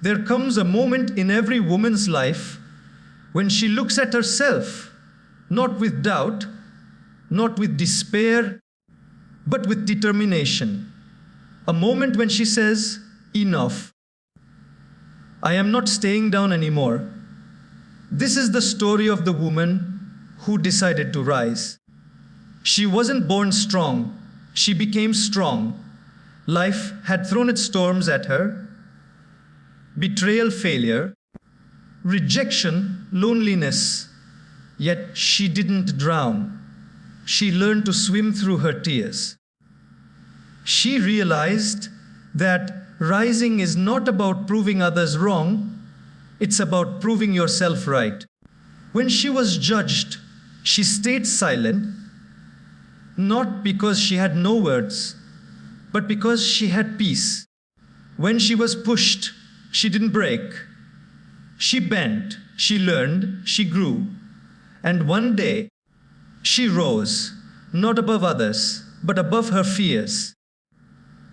There comes a moment in every woman's life when she looks at herself, not with doubt, not with despair, but with determination. A moment when she says, enough. I am not staying down anymore. This is the story of the woman who decided to rise. She wasn't born strong. She became strong. Life had thrown its storms at her. Betrayal, failure, rejection, loneliness. Yet she didn't drown. She learned to swim through her tears. She realized that rising is not about proving others wrong, it's about proving yourself right. When she was judged, she stayed silent, not because she had no words, but because she had peace. When she was pushed, she didn't break. She bent, she learned, she grew. And one day, she rose, not above others, but above her fears.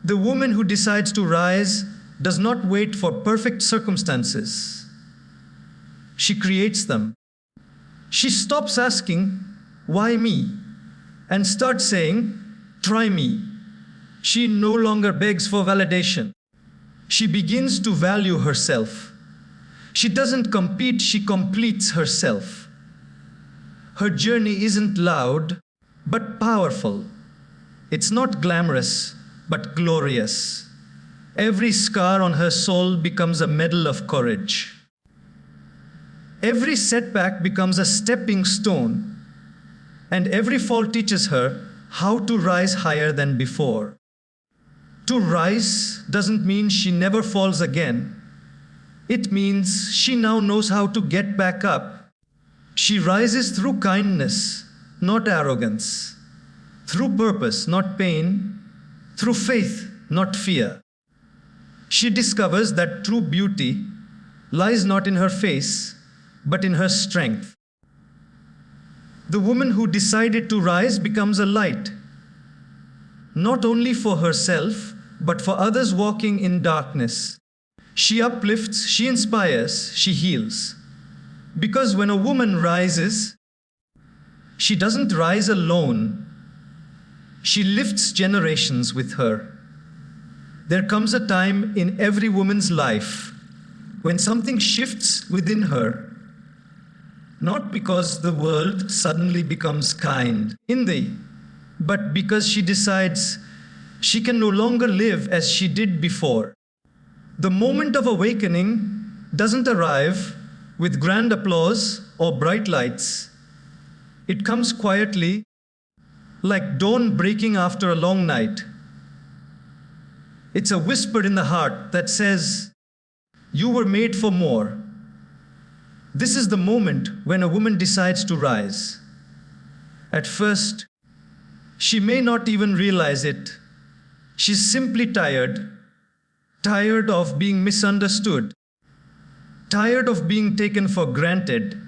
The woman who decides to rise does not wait for perfect circumstances. She creates them. She stops asking, why me? And starts saying, try me. She no longer begs for validation. She begins to value herself. She doesn't compete, she completes herself. Her journey isn't loud, but powerful. It's not glamorous, but glorious. Every scar on her soul becomes a medal of courage. Every setback becomes a stepping stone, and every fall teaches her how to rise higher than before. To rise doesn't mean she never falls again. It means she now knows how to get back up. She rises through kindness, not arrogance, through purpose, not pain, through faith, not fear. She discovers that true beauty lies not in her face, but in her strength. The woman who decided to rise becomes a light, not only for herself, but for others walking in darkness. She uplifts, she inspires, she heals. Because when a woman rises, she doesn't rise alone. She lifts generations with her. There comes a time in every woman's life when something shifts within her, not because the world suddenly becomes kind in thee, but because she decides she can no longer live as she did before. The moment of awakening doesn't arrive with grand applause or bright lights. It comes quietly, like dawn breaking after a long night. It's a whisper in the heart that says, you were made for more. This is the moment when a woman decides to rise. At first, she may not even realize it. She's simply tired of being misunderstood, tired of being taken for granted,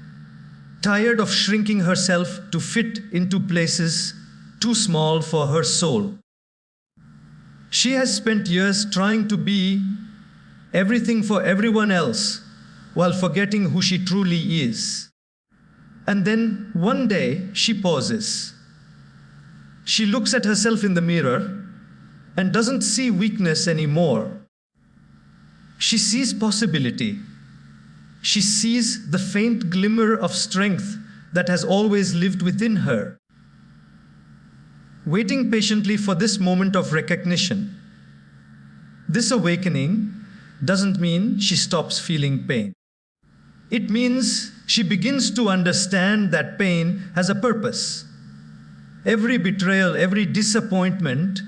tired of shrinking herself to fit into places too small for her soul. She has spent years trying to be everything for everyone else while forgetting who she truly is. And then one day she pauses. She looks at herself in the mirror and doesn't see weakness anymore. She sees possibility. She sees the faint glimmer of strength that has always lived within her. Waiting patiently for this moment of recognition. This awakening doesn't mean she stops feeling pain. It means she begins to understand that pain has a purpose. Every betrayal, every disappointment,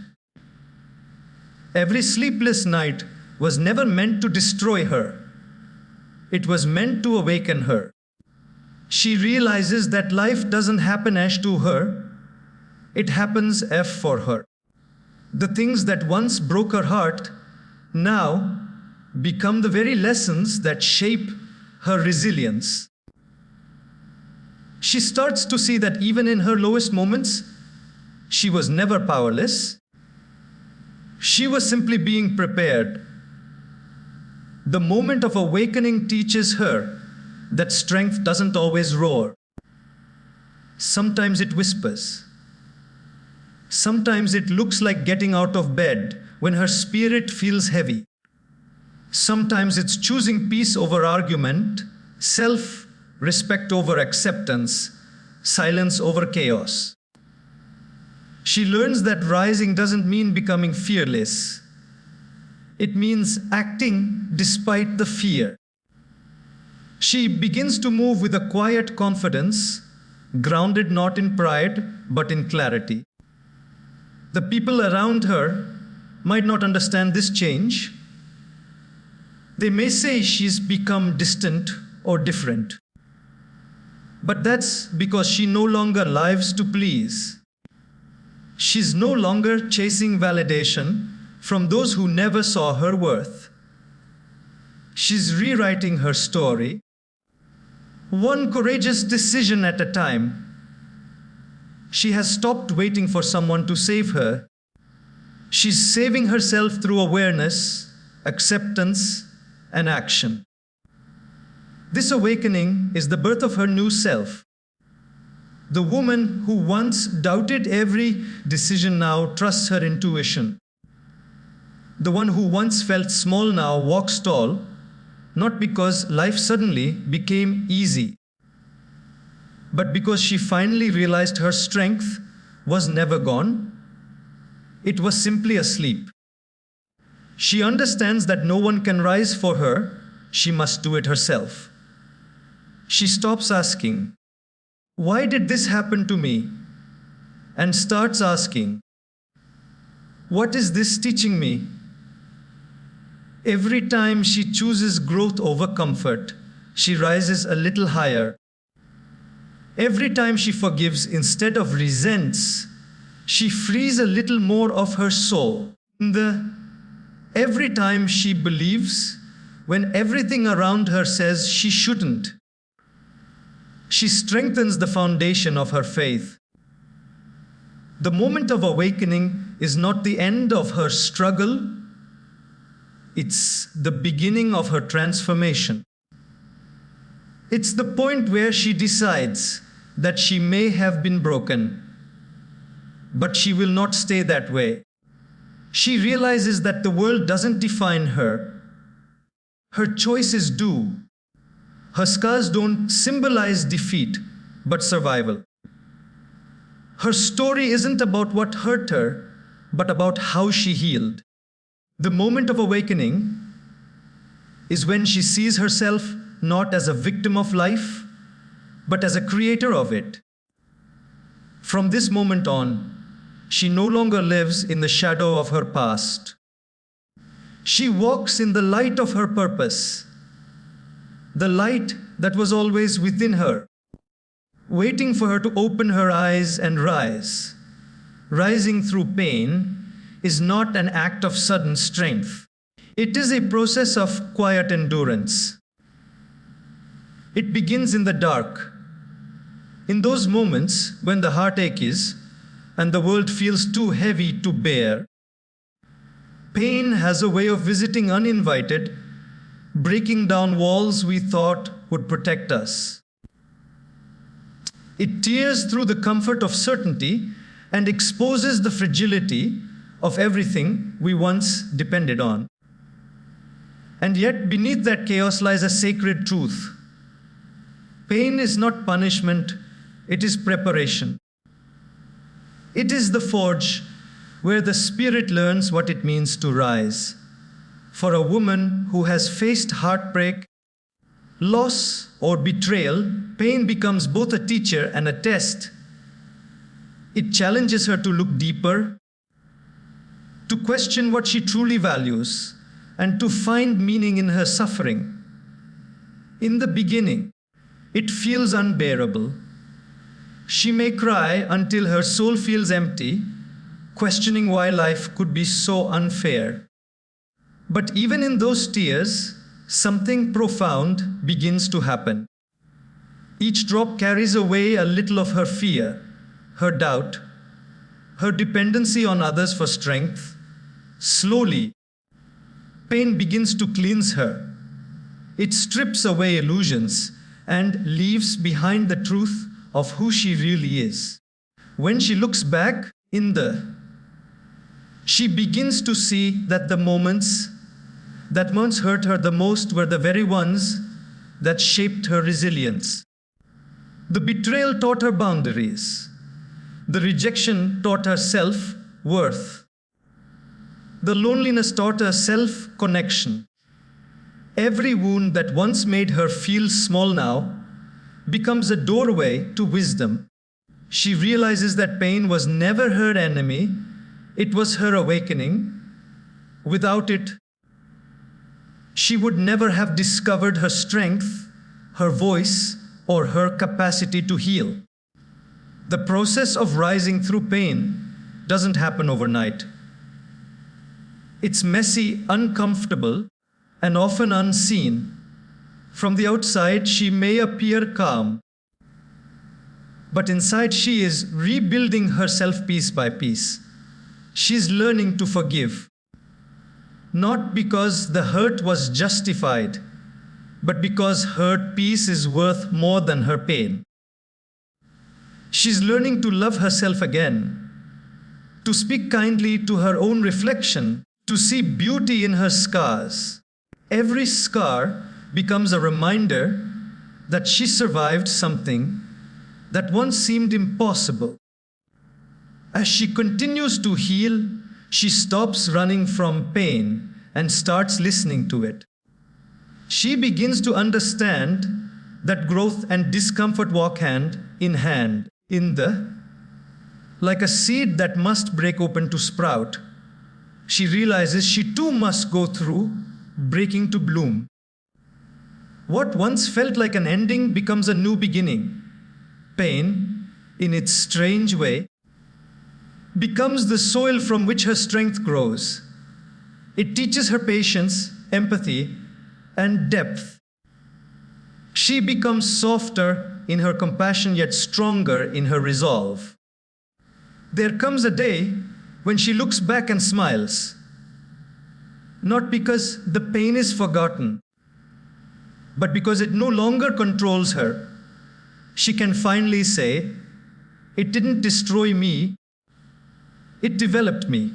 every sleepless night was never meant to destroy her. It was meant to awaken her. She realizes that life doesn't happen as to her, it happens F for her. The things that once broke her heart now become the very lessons that shape her resilience. She starts to see that even in her lowest moments, she was never powerless. She was simply being prepared. The moment of awakening teaches her that strength doesn't always roar. Sometimes it whispers. Sometimes it looks like getting out of bed when her spirit feels heavy. Sometimes it's choosing peace over argument, self-respect over acceptance, silence over chaos. She learns that rising doesn't mean becoming fearless. It means acting despite the fear. She begins to move with a quiet confidence, grounded not in pride, but in clarity. The people around her might not understand this change. They may say she's become distant or different. But that's because she no longer lives to please. She's no longer chasing validation from those who never saw her worth. She's rewriting her story, one courageous decision at a time. She has stopped waiting for someone to save her. She's saving herself through awareness, acceptance, and action. This awakening is the birth of her new self. The woman who once doubted every decision now trusts her intuition. The one who once felt small now walks tall, not because life suddenly became easy, but because she finally realized her strength was never gone. It was simply asleep. She understands that no one can rise for her. She must do it herself. She stops asking, "Why did this happen to me?" and starts asking, "What is this teaching me?" Every time she chooses growth over comfort, she rises a little higher. Every time she forgives instead of resents, she frees a little more of her soul. Every time she believes when everything around her says she shouldn't, she strengthens the foundation of her faith. The moment of awakening is not the end of her struggle, it's the beginning of her transformation. It's the point where she decides that she may have been broken, but she will not stay that way. She realizes that the world doesn't define her. Her choices do. Her scars don't symbolize defeat, but survival. Her story isn't about what hurt her, but about how she healed. The moment of awakening is when she sees herself not as a victim of life, but as a creator of it. From this moment on, she no longer lives in the shadow of her past. She walks in the light of her purpose, the light that was always within her, waiting for her to open her eyes and rise. Rising through pain is not an act of sudden strength. It is a process of quiet endurance. It begins in the dark, in those moments when the heartache is and the world feels too heavy to bear. Pain has a way of visiting uninvited, breaking down walls we thought would protect us. It tears through the comfort of certainty and exposes the fragility of everything we once depended on. And yet, beneath that chaos lies a sacred truth. Pain is not punishment, it is preparation. It is the forge where the spirit learns what it means to rise. For a woman who has faced heartbreak, loss, or betrayal, pain becomes both a teacher and a test. It challenges her to look deeper, to question what she truly values, and to find meaning in her suffering. In the beginning, it feels unbearable. She may cry until her soul feels empty, questioning why life could be so unfair. But even in those tears, something profound begins to happen. Each drop carries away a little of her fear, her doubt, her dependency on others for strength. Slowly, pain begins to cleanse her. It strips away illusions and leaves behind the truth of who she really is. When she looks back she begins to see that the moments that once hurt her the most were the very ones that shaped her resilience. The betrayal taught her boundaries. The rejection taught her self-worth. The loneliness taught her self-connection. Every wound that once made her feel small now becomes a doorway to wisdom. She realizes that pain was never her enemy, it was her awakening. Without it, she would never have discovered her strength, her voice, or her capacity to heal. The process of rising through pain doesn't happen overnight. It's messy, uncomfortable, and often unseen. From the outside, she may appear calm, but inside she is rebuilding herself piece by piece. She's learning to forgive, not because the hurt was justified, but because her peace is worth more than her pain. She's learning to love herself again, to speak kindly to her own reflection, to see beauty in her scars. Every scar becomes a reminder that she survived something that once seemed impossible. As she continues to heal, she stops running from pain and starts listening to it. She begins to understand that growth and discomfort walk hand in hand. Like a seed that must break open to sprout, she realizes she too must go through breaking to bloom. What once felt like an ending becomes a new beginning. Pain, in its strange way, becomes the soil from which her strength grows. It teaches her patience, empathy, and depth. She becomes softer in her compassion, yet stronger in her resolve. There comes a day when she looks back and smiles, not because the pain is forgotten, but because it no longer controls her. She can finally say, "It didn't destroy me, it developed me."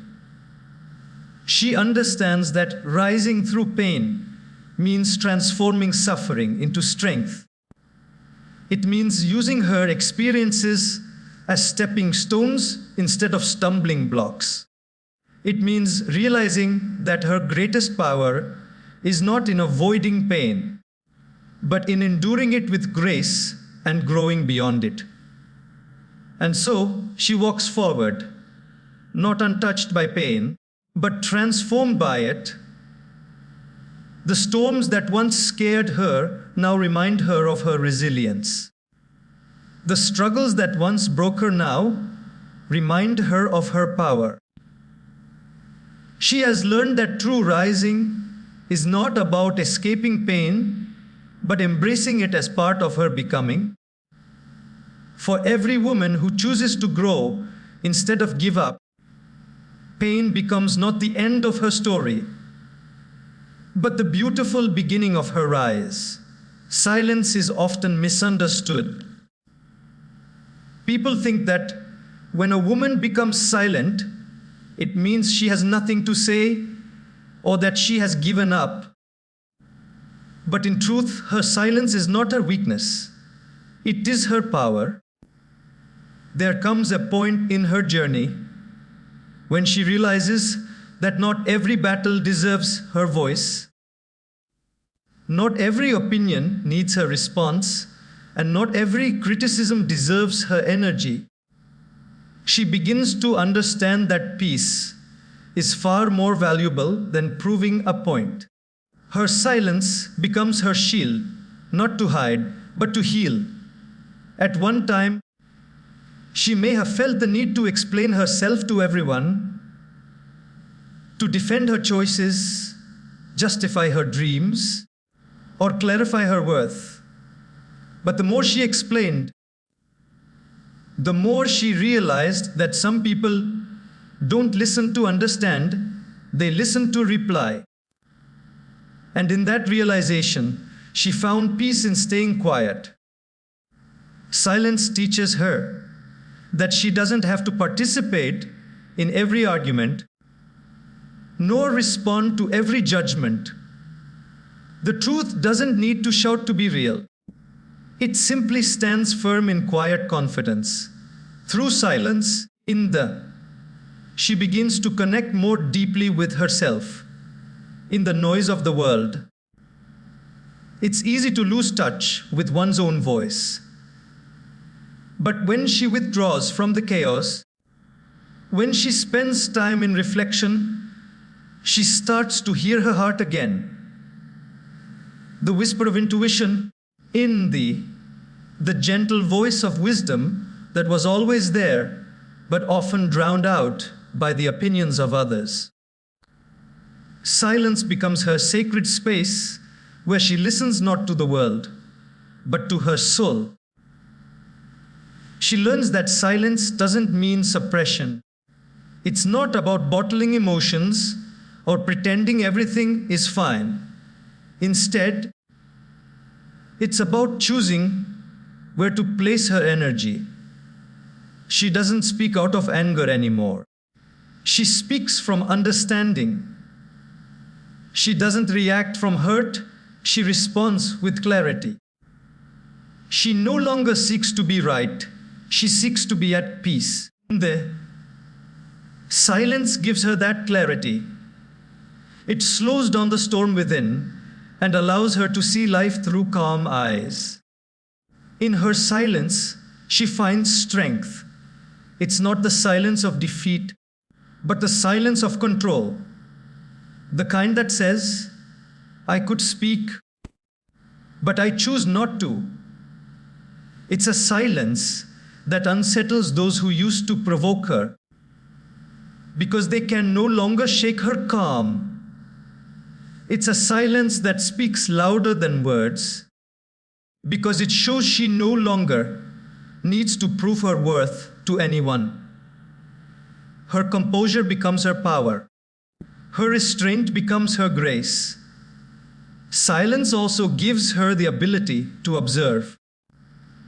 She understands that rising through pain means transforming suffering into strength. It means using her experiences as stepping stones instead of stumbling blocks. It means realizing that her greatest power is not in avoiding pain, but in enduring it with grace and growing beyond it. And so she walks forward, not untouched by pain, but transformed by it. The storms that once scared her now remind her of her resilience. The struggles that once broke her now remind her of her power. She has learned that true rising is not about escaping pain, but embracing it as part of her becoming. For every woman who chooses to grow instead of give up, pain becomes not the end of her story, but the beautiful beginning of her rise. Silence is often misunderstood. People think that when a woman becomes silent, it means she has nothing to say or that she has given up. But in truth, her silence is not her weakness. It is her power. There comes a point in her journey when she realizes that not every battle deserves her voice. Not every opinion needs her response, and not every criticism deserves her energy. She begins to understand that peace is far more valuable than proving a point. Her silence becomes her shield, not to hide, but to heal. At one time, she may have felt the need to explain herself to everyone, to defend her choices, justify her dreams, or clarify her worth. But the more she explained, the more she realized that some people don't listen to understand, they listen to reply. And in that realization, She found peace in staying quiet. Silence teaches her that she doesn't have to participate in every argument, nor respond to every judgment. The truth doesn't need to shout to be real. It simply stands firm in quiet confidence. Through silence, she begins to connect more deeply with herself. In the noise of the world, it's easy to lose touch with one's own voice. But when she withdraws from the chaos, when she spends time in reflection, she starts to hear her heart again. The whisper of intuition, the gentle voice of wisdom that was always there, but often drowned out by the opinions of others. Silence becomes her sacred space where she listens not to the world, but to her soul. She learns that silence doesn't mean suppression. It's not about bottling emotions or pretending everything is fine. Instead, it's about choosing where to place her energy. She doesn't speak out of anger anymore. She speaks from understanding. She doesn't react from hurt. She responds with clarity. She no longer seeks to be right. She seeks to be at peace. The silence gives her that clarity. It slows down the storm within and allows her to see life through calm eyes. In her silence, she finds strength. It's not the silence of defeat, but the silence of control. The kind that says, I could speak, but I choose not to. It's a silence that unsettles those who used to provoke her, because they can no longer shake her calm. It's a silence that speaks louder than words, because it shows she no longer needs to prove her worth to anyone. Her composure becomes her power. Her restraint becomes her grace. Silence also gives her the ability to observe.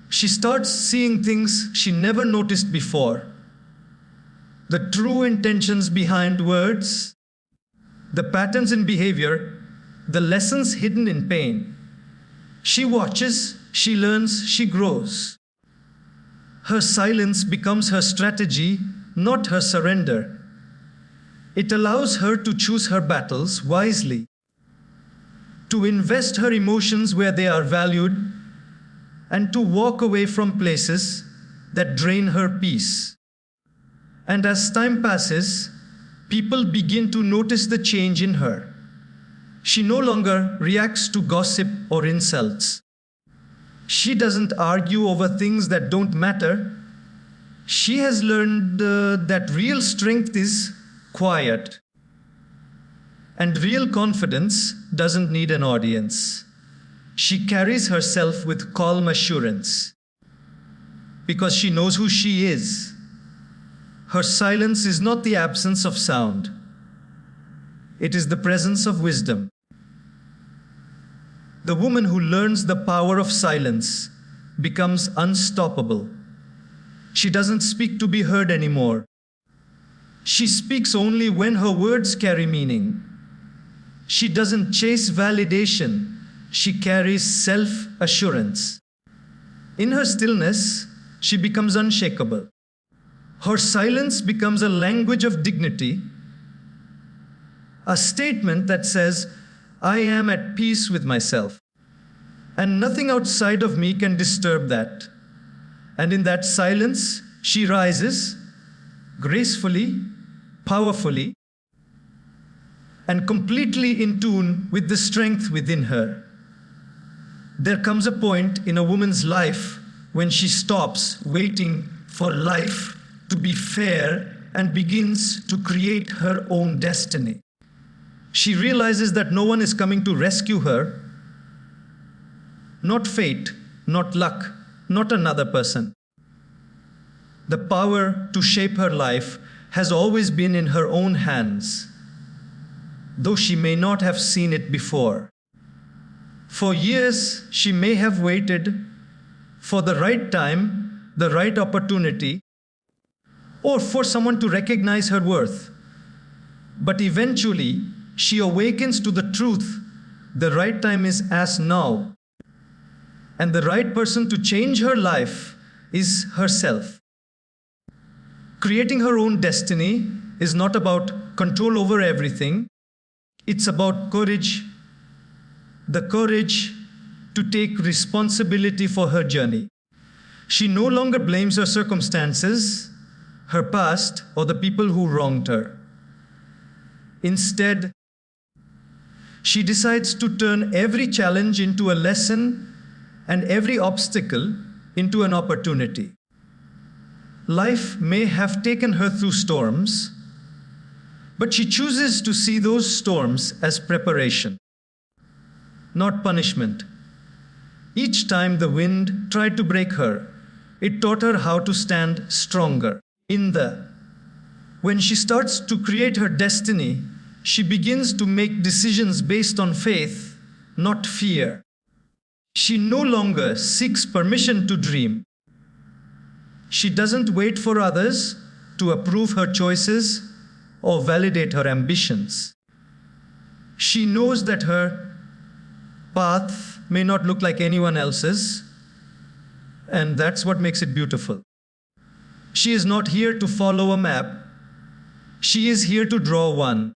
She starts seeing things she never noticed before. The true intentions behind words, the patterns in behavior, the lessons hidden in pain. She watches, she learns, she grows. Her silence becomes her strategy, not her surrender. It allows her to choose her battles wisely, to invest her emotions where they are valued, and to walk away from places that drain her peace. And as time passes, people begin to notice the change in her. She no longer reacts to gossip or insults. She doesn't argue over things that don't matter. She has learned that real strength is quiet. And real confidence doesn't need an audience. She carries herself with calm assurance because she knows who she is. Her silence is not the absence of sound. It is the presence of wisdom. The woman who learns the power of silence becomes unstoppable. She doesn't speak to be heard anymore. She speaks only when her words carry meaning. She doesn't chase validation. She carries self-assurance. In her stillness, she becomes unshakable. Her silence becomes a language of dignity, a statement that says, I am at peace with myself, and nothing outside of me can disturb that. And in that silence, she rises gracefully, powerfully, and completely in tune with the strength within her. There comes a point in a woman's life when she stops waiting for life to be fair and begins to create her own destiny. She realizes that no one is coming to rescue her. Not fate, not luck, not another person. The power to shape her life has always been in her own hands, though she may not have seen it before. For years, she may have waited for the right time, the right opportunity, or for someone to recognize her worth. But eventually, she awakens to the truth: the right time is as now, and the right person to change her life is herself. Creating her own destiny is not about control over everything. It's about courage, the courage to take responsibility for her journey. She no longer blames her circumstances, her past, or the people who wronged her. Instead, she decides to turn every challenge into a lesson and every obstacle into an opportunity. Life may have taken her through storms, but she chooses to see those storms as preparation, not punishment. Each time the wind tried to break her, it taught her how to stand stronger. When she starts to create her destiny, she begins to make decisions based on faith, not fear. She no longer seeks permission to dream. She doesn't wait for others to approve her choices or validate her ambitions. She knows that her path may not look like anyone else's, and that's what makes it beautiful. She is not here to follow a map. She is here to draw one.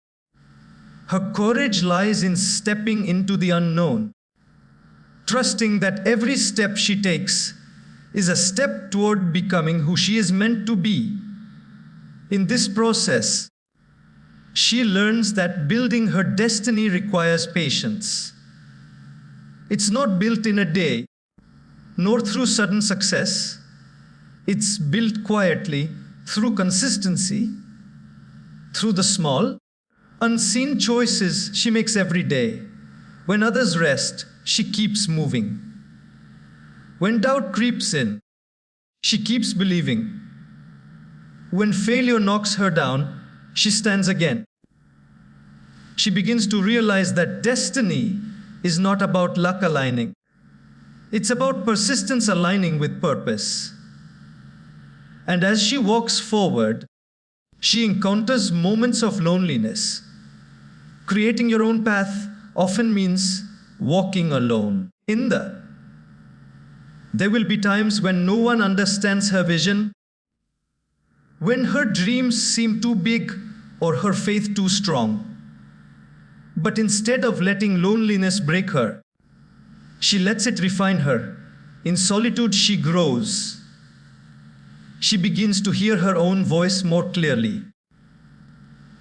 Her courage lies in stepping into the unknown, trusting that every step she takes is a step toward becoming who she is meant to be. In this process, she learns that building her destiny requires patience. It's not built in a day, nor through sudden success. It's built quietly through consistency, through the small, unseen choices she makes every day. When others rest, she keeps moving. When doubt creeps in, she keeps believing. When failure knocks her down, she stands again. She begins to realize that destiny is not about luck aligning. It's about persistence aligning with purpose. And as she walks forward, she encounters moments of loneliness. Creating your own path often means walking alone. There will be times when no one understands her vision, when her dreams seem too big or her faith too strong. But instead of letting loneliness break her, she lets it refine her. In solitude, she grows. She begins to hear her own voice more clearly.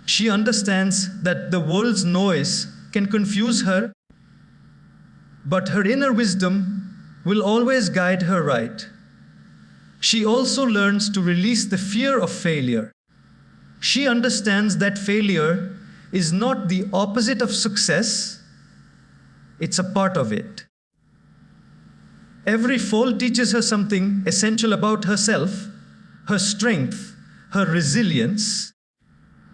She understands that the world's noise can confuse her, but her inner wisdom will always guide her right. She also learns to release the fear of failure. She understands that failure is not the opposite of success, it's a part of it. Every fall teaches her something essential about herself, her strength, her resilience,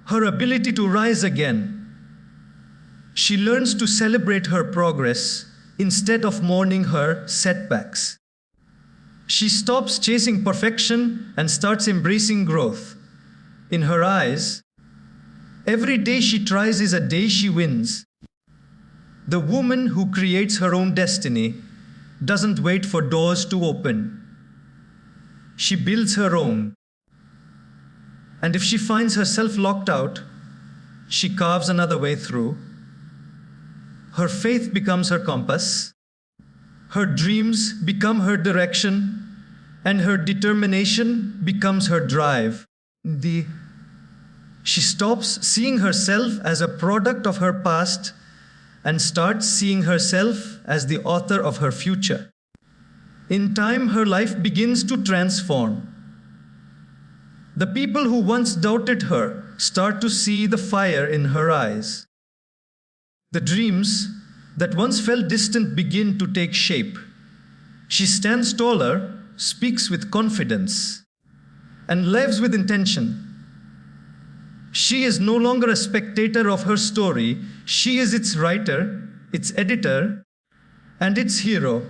her ability to rise again. She learns to celebrate her progress instead of mourning her setbacks. She stops chasing perfection and starts embracing growth. In her eyes, every day she tries is a day she wins. The woman who creates her own destiny doesn't wait for doors to open. She builds her own. And if she finds herself locked out, she carves another way through. Her faith becomes her compass. Her dreams become her direction, and her determination becomes her drive. She stops seeing herself as a product of her past and starts seeing herself as the author of her future. In time, her life begins to transform. The people who once doubted her start to see the fire in her eyes. The dreams that once felt distant begin to take shape. She stands taller, speaks with confidence, and lives with intention. She is no longer a spectator of her story. She is its writer, its editor, and its hero.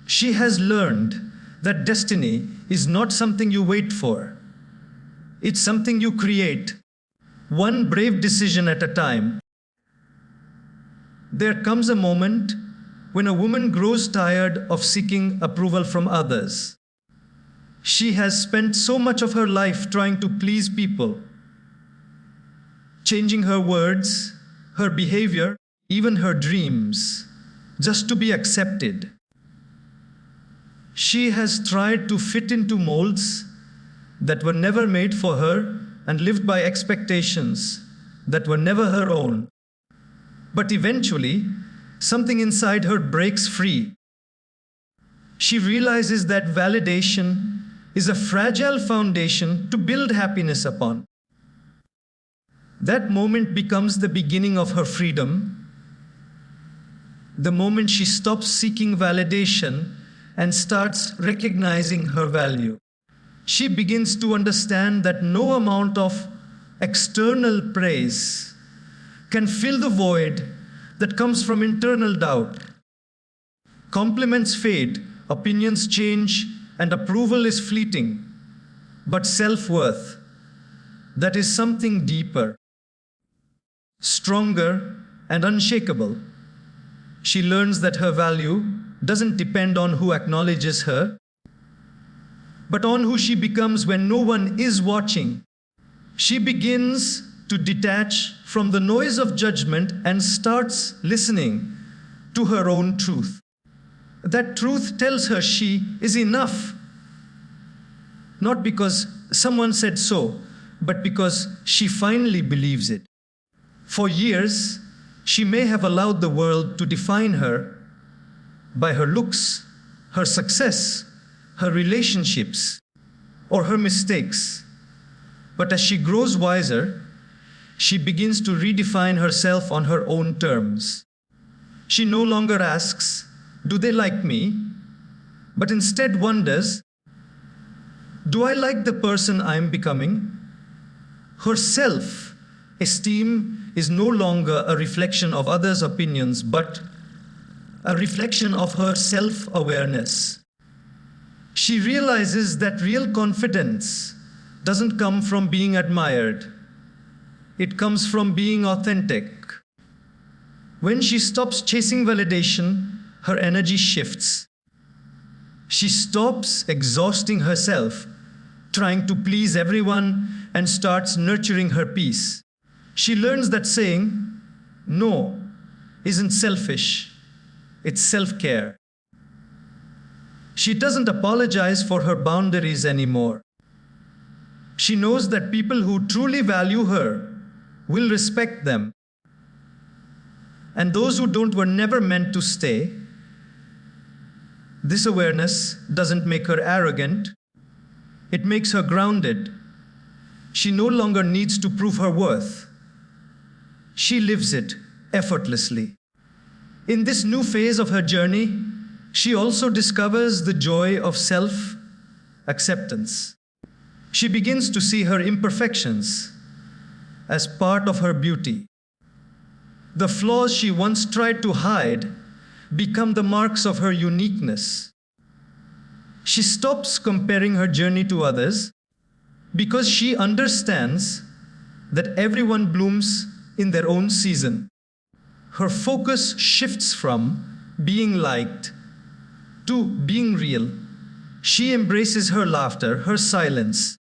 She has learned that destiny is not something you wait for. It's something you create, one brave decision at a time. There comes a moment when a woman grows tired of seeking approval from others. She has spent so much of her life trying to please people, changing her words, her behavior, even her dreams, just to be accepted. She has tried to fit into molds that were never made for her and lived by expectations that were never her own. But eventually, something inside her breaks free. She realizes that validation is a fragile foundation to build happiness upon. That moment becomes the beginning of her freedom, the moment she stops seeking validation and starts recognizing her value. She begins to understand that no amount of external praise can fill the void that comes from internal doubt. Compliments fade, opinions change, and approval is fleeting. But self-worth, that is something deeper, stronger, and unshakable. She learns that her value doesn't depend on who acknowledges her, but on who she becomes when no one is watching. She begins to detach from the noise of judgment and starts listening to her own truth. That truth tells her she is enough, not because someone said so, but because she finally believes it. For years, she may have allowed the world to define her by her looks, her success, her relationships, or her mistakes. But as she grows wiser, she begins to redefine herself on her own terms. She no longer asks, "Do they like me?" but instead wonders, "Do I like the person I am becoming?" Her self-esteem is no longer a reflection of others' opinions, but a reflection of her self-awareness. She realizes that real confidence doesn't come from being admired. It comes from being authentic. When she stops chasing validation, her energy shifts. She stops exhausting herself, trying to please everyone, and starts nurturing her peace. She learns that saying no isn't selfish, it's self-care. She doesn't apologize for her boundaries anymore. She knows that people who truly value her will respect them, and those who don't were never meant to stay. This awareness doesn't make her arrogant, it makes her grounded. She no longer needs to prove her worth. She lives it effortlessly. In this new phase of her journey, she also discovers the joy of self-acceptance. She begins to see her imperfections as part of her beauty. The flaws she once tried to hide become the marks of her uniqueness. She stops comparing her journey to others because she understands that everyone blooms in their own season. Her focus shifts from being liked to being real. She embraces her laughter, her silence,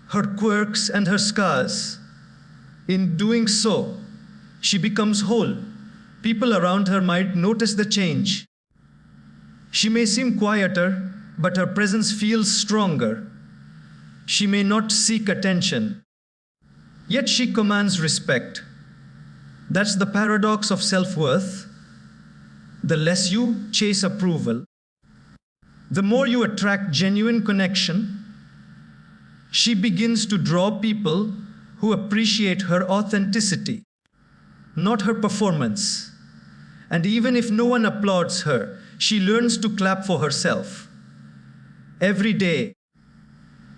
her quirks, and her scars. In doing so, she becomes whole. People around her might notice the change. She may seem quieter, but her presence feels stronger. She may not seek attention, yet she commands respect. That's the paradox of self-worth. The less you chase approval, the more you attract genuine connection. She begins to draw people who appreciate her authenticity, not her performance. And even if no one applauds her, she learns to clap for herself. Every day,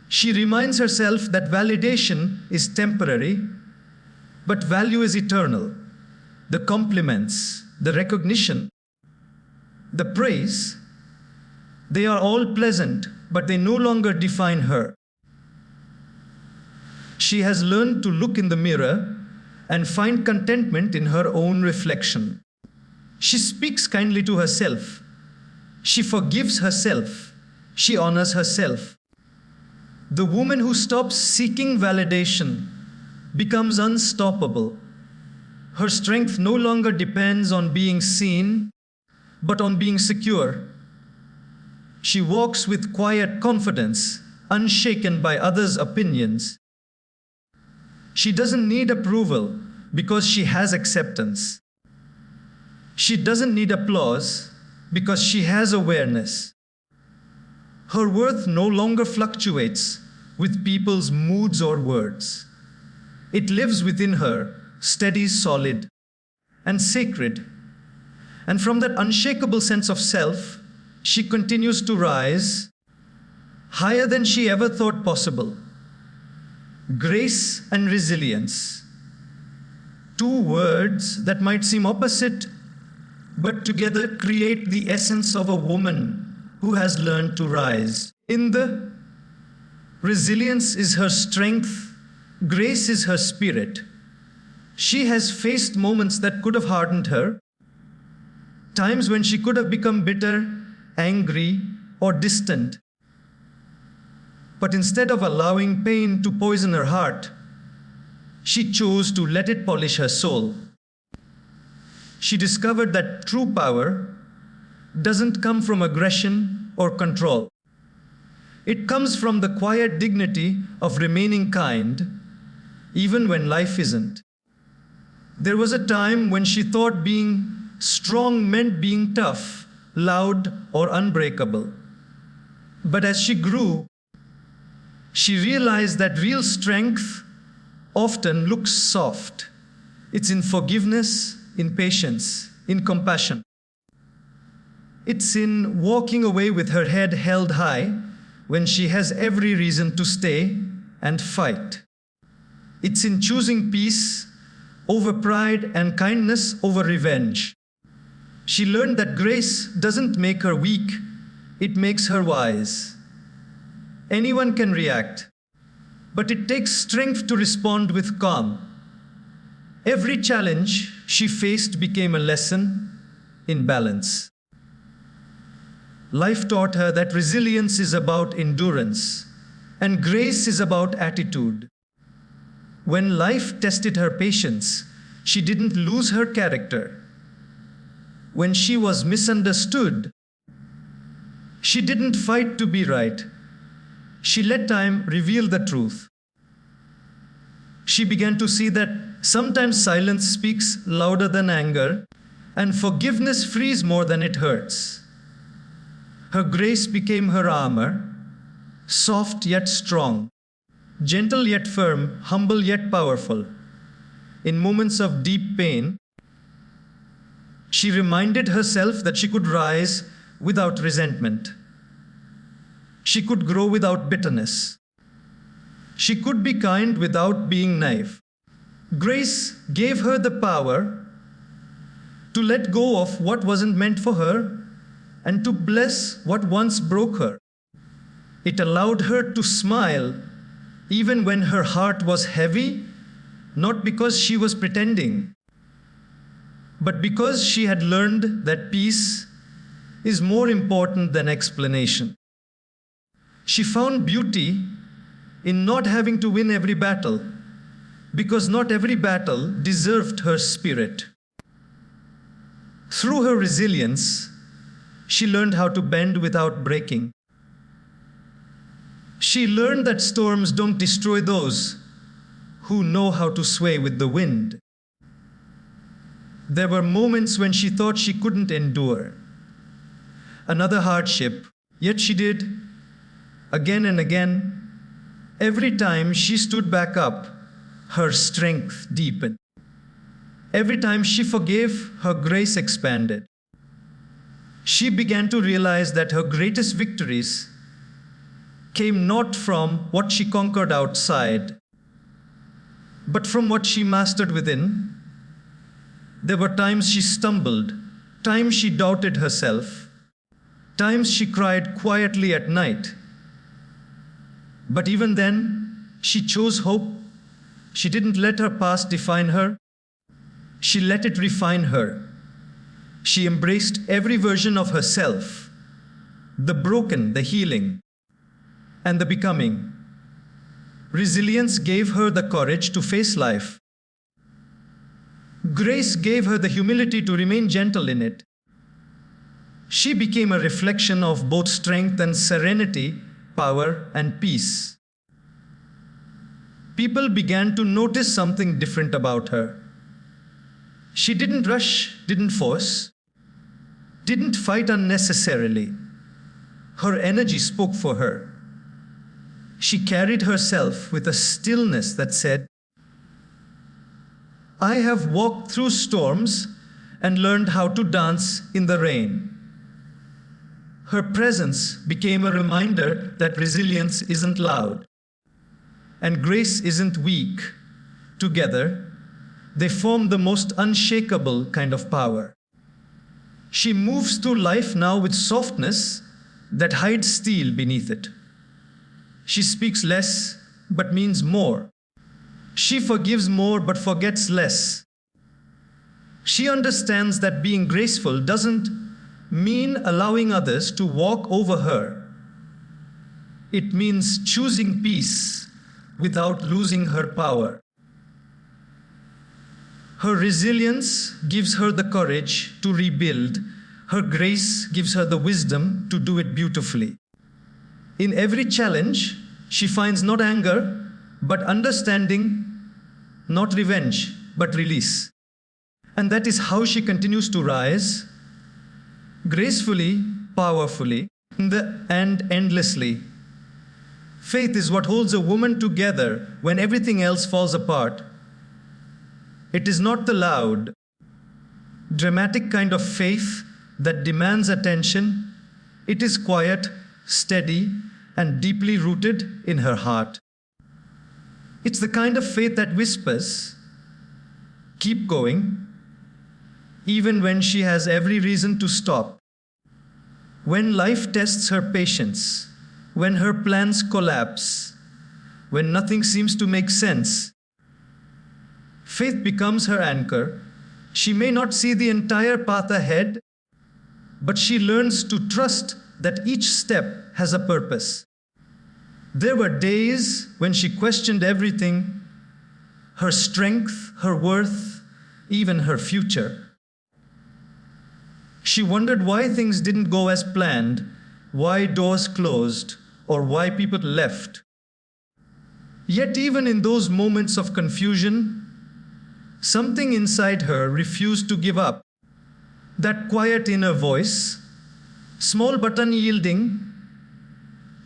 she reminds herself that validation is temporary, but value is eternal. The compliments, the recognition, the praise, they are all pleasant, but they no longer define her. She has learned to look in the mirror and find contentment in her own reflection. She speaks kindly to herself. She forgives herself. She honors herself. The woman who stops seeking validation becomes unstoppable. Her strength no longer depends on being seen, but on being secure. She walks with quiet confidence, unshaken by others' opinions. She doesn't need approval because she has acceptance. She doesn't need applause because she has awareness. Her worth no longer fluctuates with people's moods or words. It lives within her, steady, solid, and sacred. And from that unshakable sense of self, she continues to rise higher than she ever thought possible. Grace and resilience. Two words that might seem opposite, but together create the essence of a woman who has learned to rise. In the resilience is her strength, grace is her spirit. She has faced moments that could have hardened her, times when she could have become bitter, angry, or distant. But instead of allowing pain to poison her heart, she chose to let it polish her soul. She discovered that true power doesn't come from aggression or control. It comes from the quiet dignity of remaining kind, even when life isn't. There was a time when she thought being strong meant being tough, loud, or unbreakable. But as she grew, she realized that real strength often looks soft. It's in forgiveness, in patience, in compassion. It's in walking away with her head held high when she has every reason to stay and fight. It's in choosing peace over pride and kindness over revenge. She learned that grace doesn't make her weak, it makes her wise. Anyone can react, but it takes strength to respond with calm. Every challenge she faced became a lesson in balance. Life taught her that resilience is about endurance, and grace is about attitude. When life tested her patience, she didn't lose her character. When she was misunderstood, she didn't fight to be right. She let time reveal the truth. She began to see that sometimes silence speaks louder than anger, and forgiveness frees more than it hurts. Her grace became her armor, soft yet strong, gentle yet firm, humble yet powerful. In moments of deep pain, she reminded herself that she could rise without resentment. She could grow without bitterness. She could be kind without being naive. Grace gave her the power to let go of what wasn't meant for her and to bless what once broke her. It allowed her to smile even when her heart was heavy, not because she was pretending, but because she had learned that peace is more important than explanation. She found beauty in not having to win every battle, because not every battle deserved her spirit. Through her resilience, she learned how to bend without breaking. She learned that storms don't destroy those who know how to sway with the wind. There were moments when she thought she couldn't endure another hardship, yet she did, again and again. Every time she stood back up, her strength deepened. Every time she forgave, her grace expanded. She began to realize that her greatest victories came not from what she conquered outside, but from what she mastered within. There were times she stumbled, times she doubted herself, Times she cried quietly at night. But even then, she chose hope. She didn't let her past define her. She let it refine her. She embraced every version of herself, the broken, the healing, and the becoming. Resilience gave her the courage to face life. Grace gave her the humility to remain gentle in it. She became a reflection of both strength and serenity, power and peace. People began to notice something different about her. She didn't rush, didn't force, didn't fight unnecessarily. Her energy spoke for her. She carried herself with a stillness that said, "I have walked through storms and learned how to dance in the rain." Her presence became a reminder that resilience isn't loud and grace isn't weak. Together, they form the most unshakable kind of power. She moves through life now with softness that hides steel beneath it. She speaks less but means more. She forgives more but forgets less. She understands that being graceful doesn't mean allowing others to walk over her. It means choosing peace without losing her power. Her resilience gives her the courage to rebuild. Her grace gives her the wisdom to do it beautifully. In every challenge, she finds not anger, but understanding, not revenge, but release. And that is how she continues to rise, gracefully, powerfully, and endlessly. Faith is what holds a woman together when everything else falls apart. It is not the loud, dramatic kind of faith that demands attention. It is quiet, steady, and deeply rooted in her heart. It's the kind of faith that whispers, "Keep going," even when she has every reason to stop. When life tests her patience, when her plans collapse, when nothing seems to make sense, faith becomes her anchor. She may not see the entire path ahead, but she learns to trust that each step has a purpose. There were days when she questioned everything, her strength, her worth, even her future. She wondered why things didn't go as planned, why doors closed, or why people left. Yet even in those moments of confusion, something inside her refused to give up. That quiet inner voice, small but unyielding,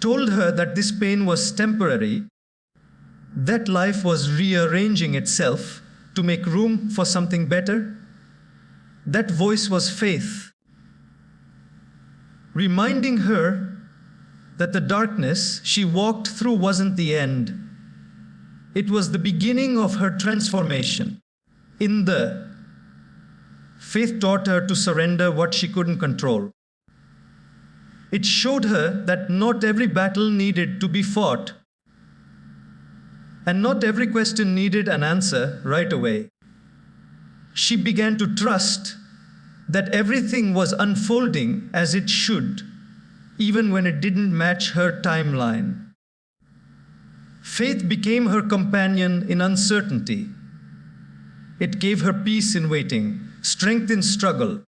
told her that this pain was temporary, that life was rearranging itself to make room for something better. That voice was faith, reminding her that the darkness she walked through wasn't the end. It was the beginning of her transformation. Faith taught her to surrender what she couldn't control. It showed her that not every battle needed to be fought, and not every question needed an answer right away. She began to trust that everything was unfolding as it should, even when it didn't match her timeline. Faith became her companion in uncertainty. It gave her peace in waiting, strength in struggle,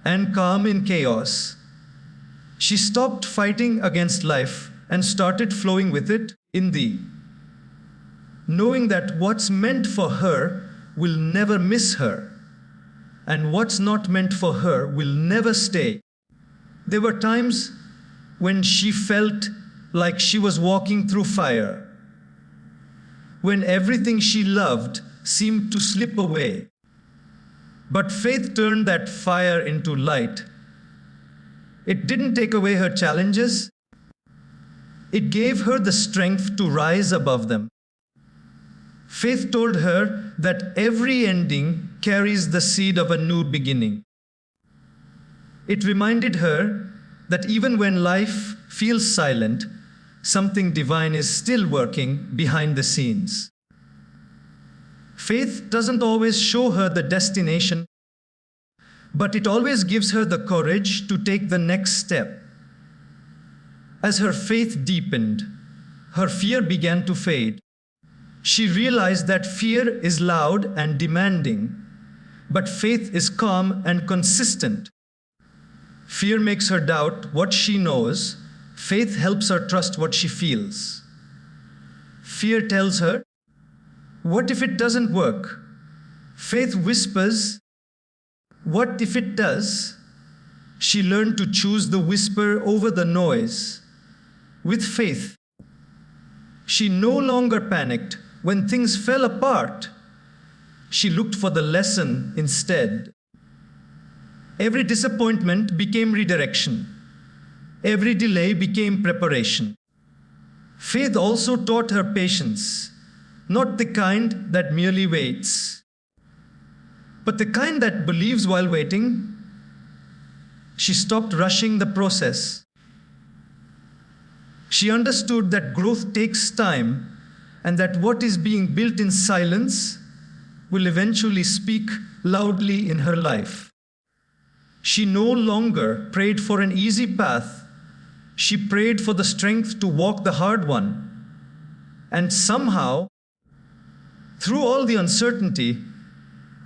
and calm in chaos. She stopped fighting against life and started flowing with it in knowing that what's meant for her will never miss her, and what's not meant for her will never stay. There were times when she felt like she was walking through fire, when everything she loved seemed to slip away. But faith turned that fire into light. It didn't take away her challenges. It gave her the strength to rise above them. Faith told her that every ending carries the seed of a new beginning. It reminded her that even when life feels silent, something divine is still working behind the scenes. Faith doesn't always show her the destination, but it always gives her the courage to take the next step. As her faith deepened, her fear began to fade. She realized that fear is loud and demanding, but faith is calm and consistent. Fear makes her doubt what she knows. Faith helps her trust what she feels. Fear tells her, "What if it doesn't work?" Faith whispers, "What if it does?" She learned to choose the whisper over the noise. With faith, she no longer panicked when things fell apart. She looked for the lesson instead. Every disappointment became redirection. Every delay became preparation. Faith also taught her patience, not the kind that merely waits, but the kind that believes while waiting. She stopped rushing the process. She understood that growth takes time and that what is being built in silence will eventually speak loudly in her life. She no longer prayed for an easy path. She prayed for the strength to walk the hard one. And somehow, through all the uncertainty,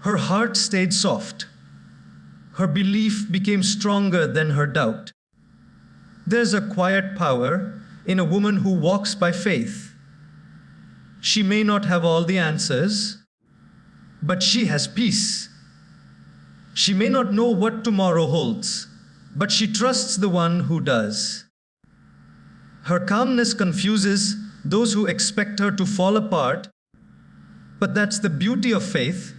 her heart stayed soft. Her belief became stronger than her doubt. There's a quiet power in a woman who walks by faith. She may not have all the answers, but she has peace. She may not know what tomorrow holds, but she trusts the one who does. Her calmness confuses those who expect her to fall apart, but that's the beauty of faith.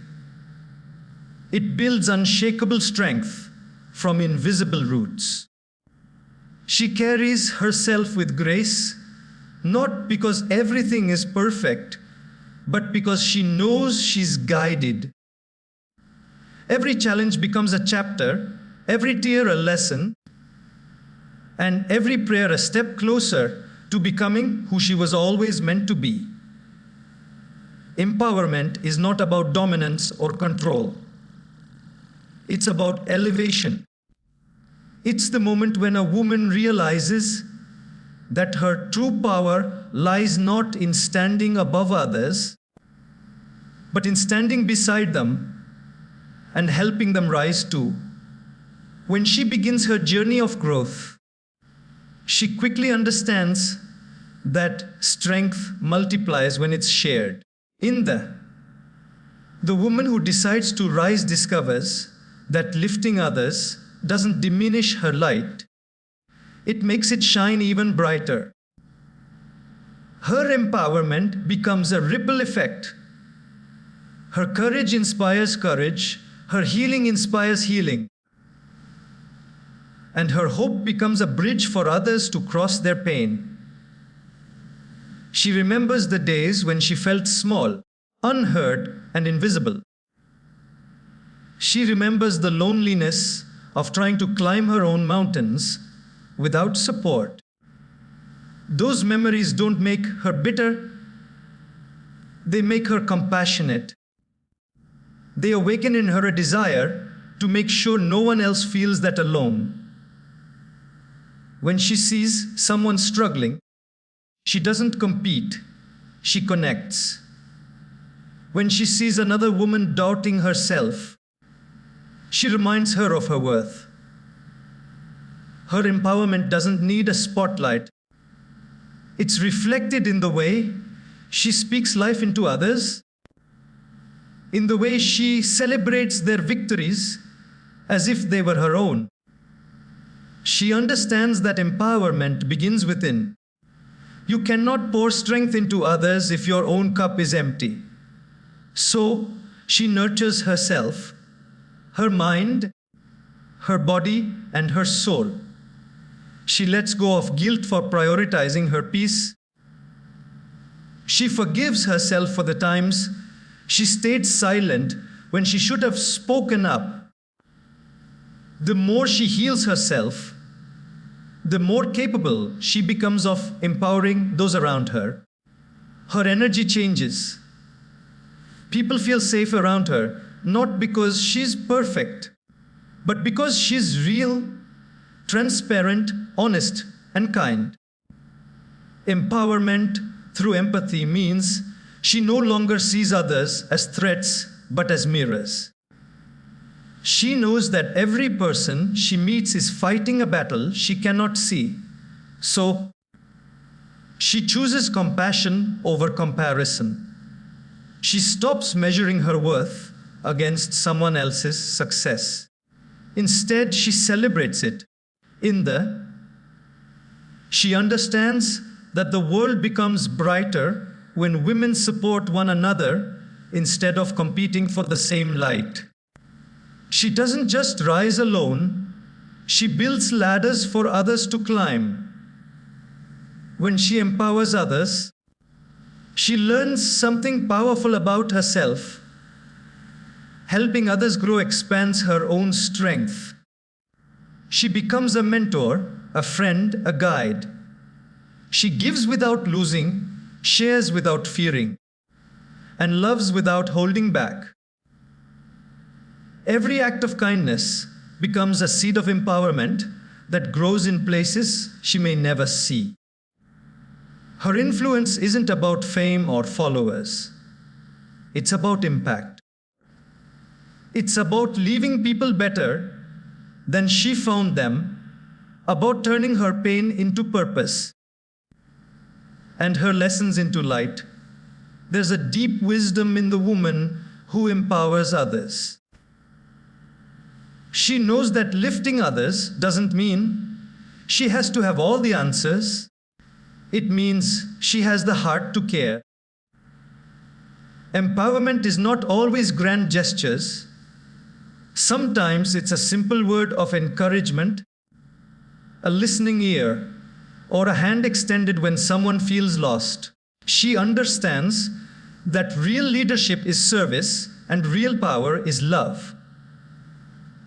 It builds unshakable strength from invisible roots. She carries herself with grace, not because everything is perfect, but because she knows she's guided. Every challenge becomes a chapter, every tear a lesson, and every prayer a step closer to becoming who she was always meant to be. Empowerment is not about dominance or control. It's about elevation. It's the moment when a woman realizes that her true power lies not in standing above others, but in standing beside them and helping them rise too. When she begins her journey of growth, she quickly understands that strength multiplies when it's shared. The woman who decides to rise discovers that lifting others doesn't diminish her light. It makes it shine even brighter. Her empowerment becomes a ripple effect. Her courage inspires courage. Her healing inspires healing. And her hope becomes a bridge for others to cross their pain. She remembers the days when she felt small, unheard, and invisible. She remembers the loneliness of trying to climb her own mountains without support. Those memories don't make her bitter, they make her compassionate. They awaken in her a desire to make sure no one else feels that alone. When she sees someone struggling, she doesn't compete, she connects. When she sees another woman doubting herself, she reminds her of her worth. Her empowerment doesn't need a spotlight. It's reflected in the way she speaks life into others, in the way she celebrates their victories as if they were her own. She understands that empowerment begins within. You cannot pour strength into others if your own cup is empty. So she nurtures herself, her mind, her body, and her soul. She lets go of guilt for prioritizing her peace. She forgives herself for the times she stayed silent when she should have spoken up. The more she heals herself, the more capable she becomes of empowering those around her. Her energy changes. People feel safe around her, not because she's perfect, but because she's real, transparent, honest, and kind. Empowerment through empathy means she no longer sees others as threats, but as mirrors. She knows that every person she meets is fighting a battle she cannot see. So, she chooses compassion over comparison. She stops measuring her worth against someone else's success. Instead, she celebrates it. She understands that the world becomes brighter when women support one another instead of competing for the same light. She doesn't just rise alone, she builds ladders for others to climb. When she empowers others, she learns something powerful about herself. Helping others grow expands her own strength. She becomes a mentor, a friend, a guide. She gives without losing, shares without fearing, and loves without holding back. Every act of kindness becomes a seed of empowerment that grows in places she may never see. Her influence isn't about fame or followers. It's about impact. It's about leaving people better than she found them, about turning her pain into purpose and her lessons into light. There's a deep wisdom in the woman who empowers others. She knows that lifting others doesn't mean she has to have all the answers. It means she has the heart to care. Empowerment is not always grand gestures. Sometimes it's a simple word of encouragement, a listening ear, or a hand extended when someone feels lost. She understands that real leadership is service and real power is love.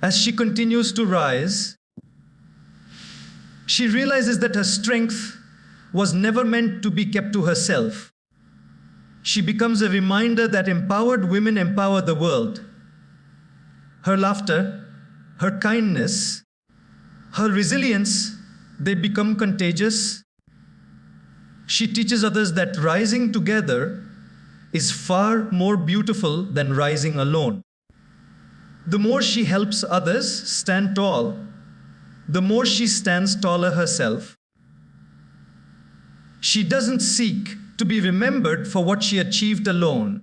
As she continues to rise, she realizes that her strength was never meant to be kept to herself. She becomes a reminder that empowered women empower the world. Her laughter, her kindness, her resilience, they become contagious. She teaches others that rising together is far more beautiful than rising alone. The more she helps others stand tall, the more she stands taller herself. She doesn't seek to be remembered for what she achieved alone,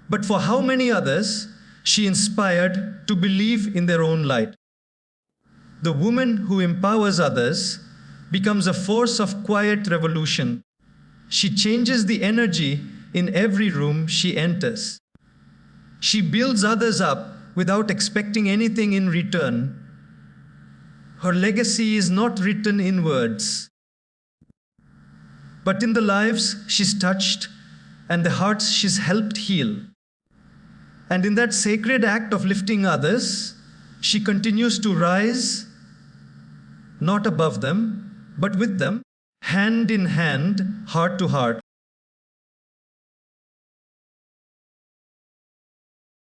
but for how many others she inspired to believe in their own light. The woman who empowers others becomes a force of quiet revolution. She changes the energy in every room she enters. She builds others up without expecting anything in return. Her legacy is not written in words, but in the lives she's touched and the hearts she's helped heal. And in that sacred act of lifting others, she continues to rise, not above them, but with them, hand in hand, heart to heart.